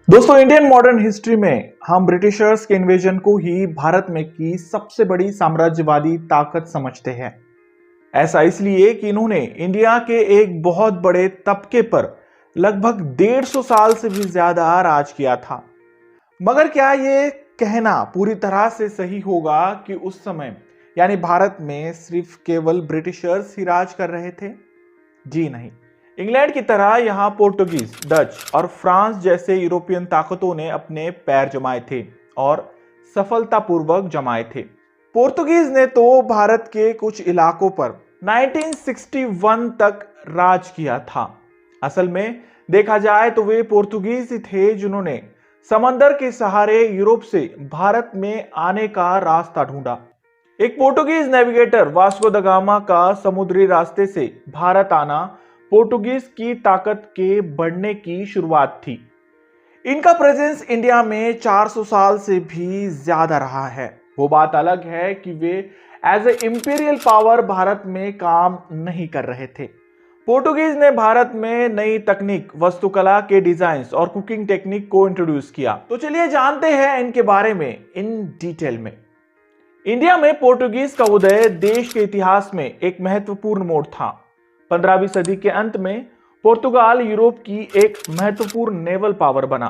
दोस्तों, Indian modern history में हम ब्रिटिशर्स के इन्वेजन को ही भारत में की सबसे बड़ी साम्राज्यवादी ताकत समझते हैं। ऐसा इसलिए कि इन्होंने इंडिया के एक बहुत बड़े तबके पर लगभग 150 साल से भी ज्यादा राज किया था। मगर क्या ये कहना पूरी तरह से सही होगा कि उस समय यानी भारत में सिर्फ केवल ब्रिटिशर्स ही राज कर रहे थे? जी नहीं। इंग्लैंड की तरह यहां पोर्टुगीज, डच और फ्रांस जैसे यूरोपियन ताकतों ने अपने पैर जमाए थे और सफलतापूर्वक जमाए थे। पोर्तुगीज ने तो भारत के कुछ इलाकों पर 1961 तक राज किया था। असल में देखा जाए तो वे पोर्तुगीज ही थे जिन्होंने समंदर के सहारे यूरोप से भारत में आने का रास्ता ढूंढा। एक Portuguese navigator Vasco the gamma का समुद्री रास्ते से भारत आना पोर्टुगीज की ताकत के बढ़ने की शुरुआत थी। इनका प्रेजेंस इंडिया में 400 साल से भी ज्यादा रहा है। वो बात अलग है कि वे as a imperial power Bharat में काम नहीं कर रहे थे। पोर्टुगीज ने भारत में नई तकनीक, वास्तुकला के डिजाइन्स और कुकिंग टेक्निक को इंट्रोड्यूस किया। तो चलिए जानते हैं इनके बारे में इन डिटेल में। इंडिया में पोर्टुगीज का उदय देश के इतिहास में एक महत्वपूर्ण मोड़ था। 15वीं सदी के अंत में पुर्तगाल यूरोप की एक महत्वपूर्ण नेवल पावर बना।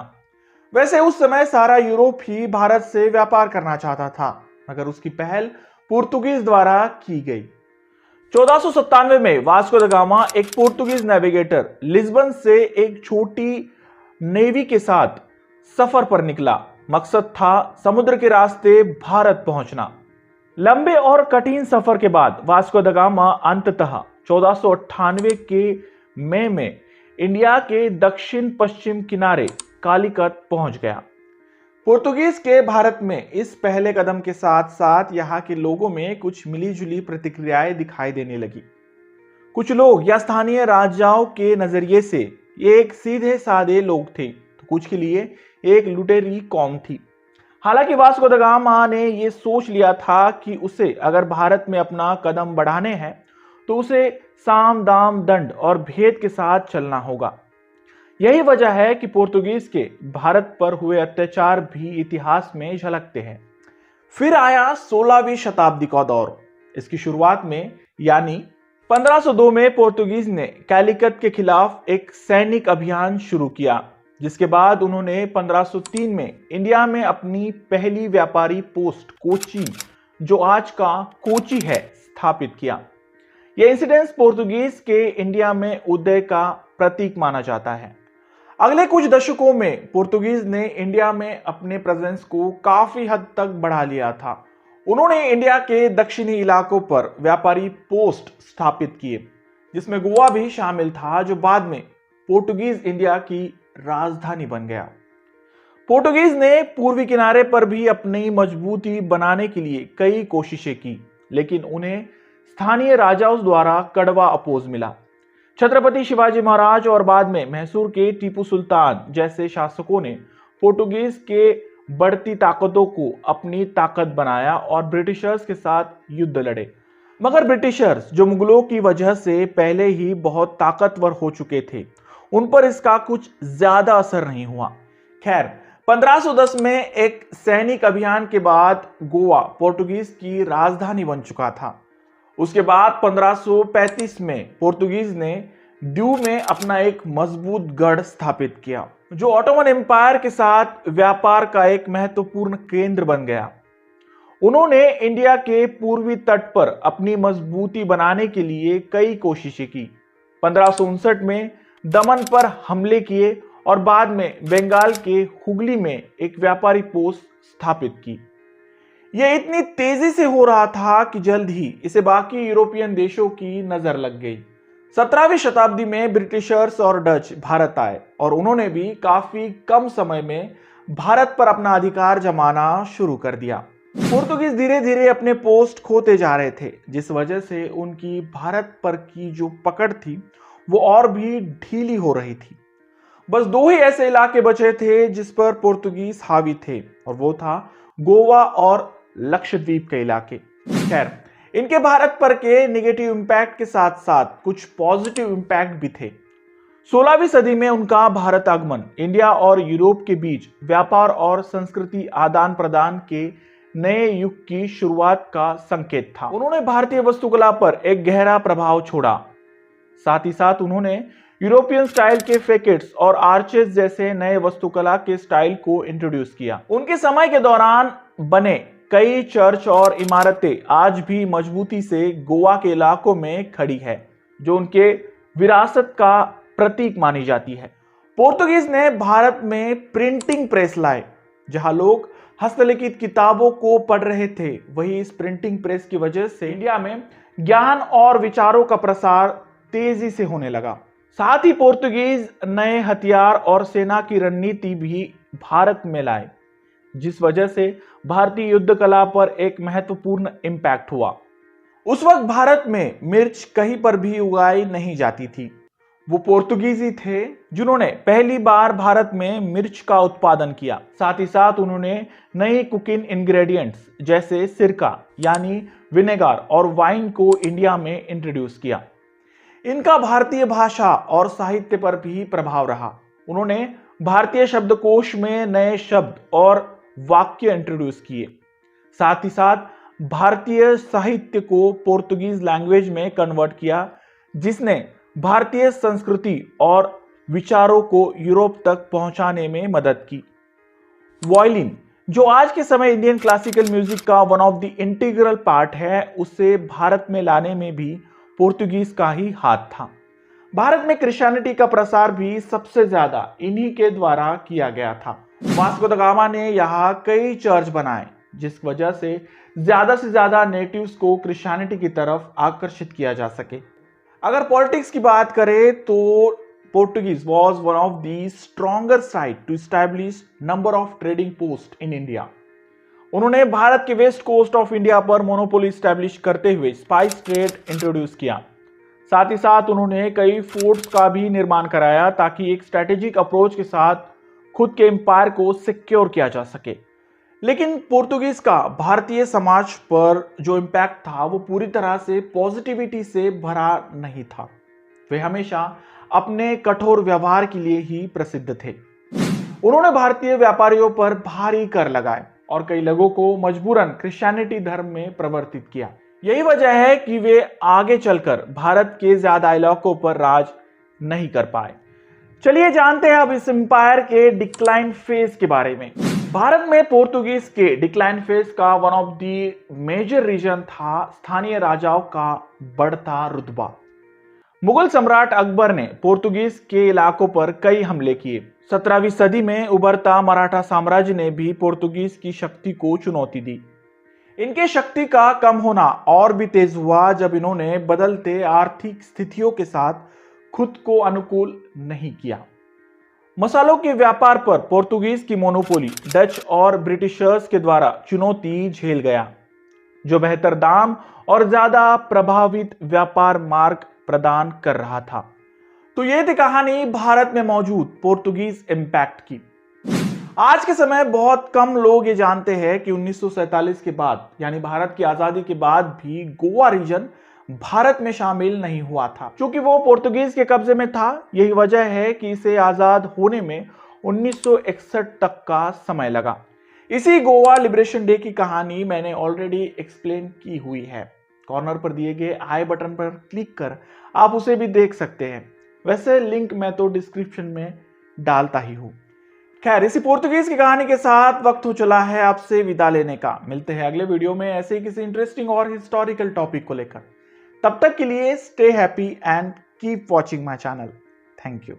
वैसे उस समय सारा यूरोप ही भारत से व्यापार करना चाहता था, मगर उसकी पहल पुर्तगीज द्वारा की गई। 1497 में वास्को द गामा एक पुर्तगीज नेविगेटर लिस्बन से एक छोटी नेवी के साथ सफर पर निकला। मकसद था समुद्र के रास्ते भारत पहुंचना। लंबे और कठिन सफर के बाद वास्को द गामा अंततः 1498 के मई में इंडिया के दक्षिण पश्चिम किनारे कालीकत पहुंच गया। पुर्तगीज के भारत में इस पहले कदम के साथ साथ यहां के लोगों में कुछ मिलीजुली प्रतिक्रियाएं दिखाई देने लगी। कुछ लोग या स्थानीय राजाओं के नजरिए से ये एक सीधे साधे लोग थे, तो कुछ के लिए एक लुटेरी कौम थी। हालांकि वास्को द गामा ने यह सोच लिया था कि उसे अगर भारत में अपना कदम बढ़ाने हैं तो उसे साम दाम दंड और भेद के साथ चलना होगा। यही वजह है कि पुर्तगीज के भारत पर हुए अत्याचार भी इतिहास में झलकते हैं। फिर आया 16वीं शताब्दी का दौर। इसकी शुरुआत में यानी 1502 में पुर्तगीज ने कैलिकट के खिलाफ एक सैनिक अभियान शुरू किया, जिसके बाद उन्होंने 1503 में इंडिया में अपनी पहली व्यापारी पोस्ट कोची, जो आज का कोची है, स्थापित किया। यह इंसिडेंस पुर्तगीज के इंडिया में उदय का प्रतीक माना जाता है। अगले कुछ दशकों में पुर्तगीज ने इंडिया में अपने प्रेजेंस को काफी हद तक बढ़ा लिया था। उन्होंने इंडिया के दक्षिणी इलाकों पर व्यापारी पोस्ट स्थापित किए, जिसमें गोवा भी शामिल था, जो बाद में पोर्टुगीज इंडिया की राजधानी बन गया। पोर्टुगीज ने पूर्वी किनारे पर भी अपनी मजबूती बनाने के लिए कई कोशिशें की, लेकिन उन्हें स्थानीय राजाओं द्वारा कड़वा अपोज मिला। छत्रपति शिवाजी महाराज और बाद में मैसूर के टीपू सुल्तान जैसे शासकों ने पोर्टुगीज के बढ़ती ताकतों को अपनी ताकत बनाया और ब्रिटिशर्स के साथ युद्ध लड़े। मगर ब्रिटिशर्स, जो मुगलों की वजह से पहले ही बहुत ताकतवर हो चुके थे, उन पर इसका कुछ ज्यादा असर नहीं हुआ। खैर, 1510 में एक सैनिक अभियान के बाद गोवा पोर्टुगीज की राजधानी बन चुका था। उसके बाद 1535 में पोर्तुगीज ने द्वीप में अपना एक मजबूत गढ़ स्थापित किया, जो ऑटोमन एम्पायर के साथ व्यापार का एक महत्वपूर्ण केंद्र बन गया। उन्होंने इंडिया के पूर्वी तट पर अपनी मजबूती बनाने के लिए कई कोशिशें की। 1559 में दमन पर हमले किए और बाद में बंगाल के हुगली में एक व्यापारी पोस्ट स्थापित की। यह इतनी तेजी से हो रहा था कि जल्द ही इसे बाकी यूरोपियन देशों की नजर लग गई। 17वीं शताब्दी में ब्रिटिशर्स और डच भारत आए और उन्होंने भी काफी कम समय में भारत पर अपना अधिकार जमाना शुरू कर दिया। पुर्तगीज धीरे धीरे अपने पोस्ट खोते जा रहे थे, जिस वजह से उनकी भारत पर की जो पकड़ थी वो और भी ढीली हो रही थी। बस दो ही ऐसे इलाके बचे थे जिस पर पुर्तगीज हावी थे, और वो था गोवा और लक्षद्वीप के इलाके। खैर, इनके भारत पर के नेगेटिव इंपैक्ट के साथ साथ कुछ पॉजिटिव इंपैक्ट भी थे। 16वीं सदी में उनका भारत आगमन इंडिया और यूरोप के बीच व्यापार और संस्कृति आदान प्रदान के नए युग की शुरुआत का संकेत था। उन्होंने भारतीय वास्तुकला पर एक गहरा प्रभाव छोड़ा। साथ ही साथ उन्होंने यूरोपियन स्टाइल के फैकेट्स और आर्चेस जैसे नए वास्तुकला के स्टाइल को इंट्रोड्यूस किया। उनके समय के दौरान बने कई चर्च और इमारतें आज भी मजबूती से गोवा के इलाकों में खड़ी है, जो उनके विरासत का प्रतीक मानी जाती है। पोर्तुगीज ने भारत में प्रिंटिंग प्रेस लाए। जहां लोग हस्तलिखित किताबों को पढ़ रहे थे, वही इस प्रिंटिंग प्रेस की वजह से इंडिया में ज्ञान और विचारों का प्रसार तेजी से होने लगा। साथ ही पोर्तुगीज नए हथियार और सेना की रणनीति भी भारत में लाए, जिस वजह से भारतीय युद्ध कला पर एक महत्वपूर्ण इम्पैक्ट हुआ। उस वक्त भारत में मिर्च कहीं पर भी उगाई नहीं जाती थी। वो पोर्तुगीजी थे जिन्होंने पहली बार भारत में मिर्च का उत्पादन किया। साथ ही साथ उन्होंने नई कुकिंग इंग्रेडिएंट्स जैसे सिरका यानी विनेगर और वाइन को इंडिया में इंट्रोड्यूस किया। इनका भारतीय भाषा और साहित्य पर भी प्रभाव रहा। उन्होंने भारतीय शब्दकोश में नए शब्द और वाक्य इंट्रोड्यूस किए। साथ ही साथ भारतीय साहित्य को पोर्तुगीज लैंग्वेज में कन्वर्ट किया, जिसने भारतीय संस्कृति और विचारों को यूरोप तक पहुंचाने में मदद की। वायलिन, जो आज के समय इंडियन क्लासिकल म्यूजिक का one of the integral part है, उसे भारत में लाने में भी पोर्तुगीज का ही हाथ था। भारत में क्रिश्चियनिटी का प्रसार भी सबसे ज्यादा इन्हीं के द्वारा किया गया था। वास्को द गामा ने यहाँ कई चर्च बनाए, जिस वजह से ज्यादा नेटिव्स को क्रिश्चियनिटी की तरफ आकर्षित किया जा सके। अगर पॉलिटिक्स की बात करें तो Portuguese was one of the stronger side to establish number of trading post in India. उन्होंने भारत के वेस्ट कोस्ट ऑफ इंडिया पर मोनोपोली स्टैब्लिश करते हुए स्पाइस ट्रेड इंट्रोड्यूस किया। साथ ही साथ उन्होंने कई फोर्ट्स का भी निर्माण कराया ताकि एक स्ट्रेटेजिक अप्रोच के साथ खुद के एम्पायर को सिक्योर किया जा सके। लेकिन पोर्तुगीज का भारतीय समाज पर जो इम्पैक्ट था वो पूरी तरह से पॉजिटिविटी से भरा नहीं था। वे हमेशा अपने कठोर व्यवहार के लिए ही प्रसिद्ध थे। उन्होंने भारतीय व्यापारियों पर भारी कर लगाए और कई लोगों को मजबूरन क्रिश्चियनिटी धर्म में परिवर्तित किया। यही वजह है कि वे आगे चलकर भारत के ज्यादा इलाकों पर राज नहीं कर पाए। चलिए जानते हैं अब इस एम्पायर के डिक्लाइन फेज के बारे में। भारत में पोर्तुगीज के डिक्लाइन फेज का one of the major reason था स्थानीय राजाओं का बढ़ता रुतबा। मुगल सम्राट अकबर ने पोर्तुगीज के इलाकों पर कई हमले किए। 17वीं सदी में उभरता मराठा साम्राज्य ने भी पोर्तुगीज की शक्ति को चुनौती दी। इनके शक्ति का कम होना और भी तेज हुआ जब इन्होंने बदलते आर्थिक स्थितियों के साथ खुद को अनुकूल नहीं किया। मसालों के व्यापार पर पोर्तुगीज की मोनोपोली डच और ब्रिटिशर्स के द्वारा चुनौती झेल गया, जो बेहतर दाम और ज्यादा प्रभावित व्यापार मार्ग प्रदान कर रहा था। तो ये थी कहानी भारत में मौजूद पोर्तुगीज इंपैक्ट की। आज के समय बहुत कम लोग ये जानते हैं कि 1947 के बाद यानी भारत की आजादी के बाद भी गोवा रीजन भारत में शामिल नहीं हुआ था, क्योंकि वो पोर्तुगीज के कब्जे में था। यही वजह है कि इसे आजाद होने में 1961 तक का समय लगा। इसी गोवा लिबरेशन डे की कहानी मैंने ऑलरेडी एक्सप्लेन की हुई है। कॉर्नर पर दिए गए आई बटन पर क्लिक कर आप उसे भी देख सकते हैं। वैसे लिंक मैं तो डिस्क्रिप्शन में डालता ही हूं। खैर, इसी पोर्तुगीज की कहानी के साथ वक्त हो चला है आपसे विदा लेने का। मिलते हैं अगले वीडियो में ऐसे ही किसी इंटरेस्टिंग और हिस्टोरिकल टॉपिक को लेकर। तब तक के लिए stay happy and keep watching my channel. Thank you.